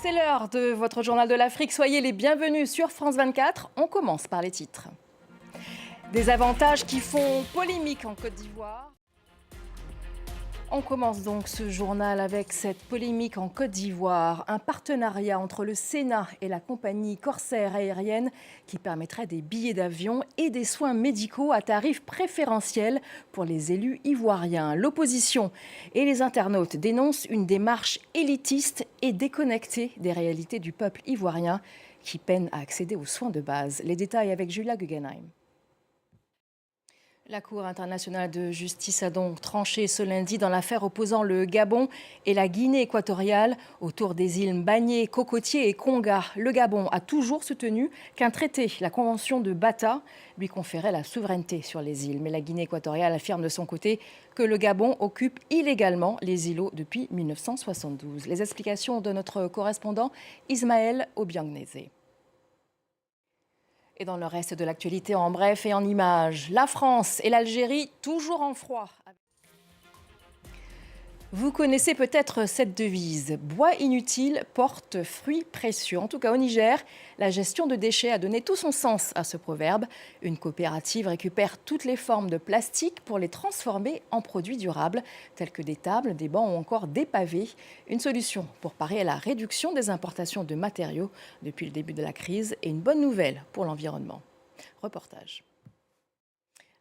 C'est l'heure de votre journal de l'Afrique. Soyez les bienvenus sur France 24. On commence par les titres. Des avantages qui font polémique en Côte d'Ivoire. On commence donc ce journal avec cette polémique en Côte d'Ivoire. Un partenariat entre le Sénat et la compagnie Corsair aérienne qui permettrait des billets d'avion et des soins médicaux à tarifs préférentiels pour les élus ivoiriens. L'opposition et les internautes dénoncent une démarche élitiste et déconnectée des réalités du peuple ivoirien qui peine à accéder aux soins de base. Les détails avec Julia Guggenheim. La Cour internationale de justice a donc tranché ce lundi dans l'affaire opposant le Gabon et la Guinée équatoriale autour des îles Mbagné, Cocotier et Konga. Le Gabon a toujours soutenu qu'un traité, la Convention de Bata, lui conférait la souveraineté sur les îles. Mais la Guinée équatoriale affirme de son côté que le Gabon occupe illégalement les îlots depuis 1972. Les explications de notre correspondant Ismaël Obiangnese. Et dans le reste de l'actualité, en bref et en images, la France et l'Algérie toujours en froid. Vous connaissez peut-être cette devise « Bois inutile porte fruits précieux ». En tout cas, au Niger, la gestion de déchets a donné tout son sens à ce proverbe. Une coopérative récupère toutes les formes de plastique pour les transformer en produits durables, tels que des tables, des bancs ou encore des pavés. Une solution pour parer à la réduction des importations de matériaux depuis le début de la crise et une bonne nouvelle pour l'environnement. Reportage.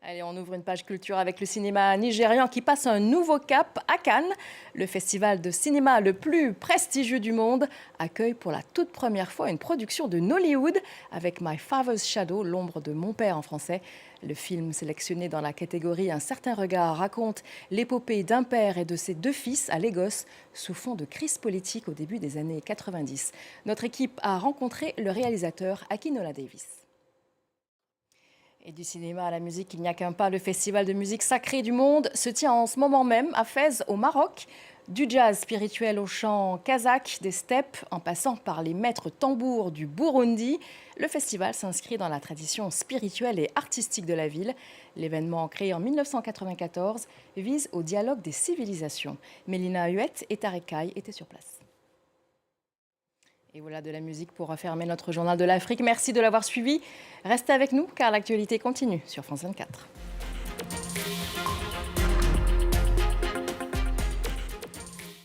Allez, on ouvre une page culture avec le cinéma nigérian qui passe un nouveau cap à Cannes. Le festival de cinéma le plus prestigieux du monde accueille pour la toute première fois une production de Nollywood avec My Father's Shadow, l'ombre de mon père en français. Le film sélectionné dans la catégorie Un certain regard raconte l'épopée d'un père et de ses deux fils à Lagos sous fond de crise politique au début des années 90. Notre équipe a rencontré le réalisateur Akinola Davis. Et du cinéma à la musique, il n'y a qu'un pas. Le festival de musique sacrée du monde se tient en ce moment même à Fès, au Maroc. Du jazz spirituel au chant kazakh, des steppes, en passant par les maîtres tambours du Burundi. Le festival s'inscrit dans la tradition spirituelle et artistique de la ville. L'événement, créé en 1994, vise au dialogue des civilisations. Mélina Huette et Tarek Kaye étaient sur place. Et voilà de la musique pour refermer notre journal de l'Afrique. Merci de l'avoir suivi. Restez avec nous car l'actualité continue sur France 24.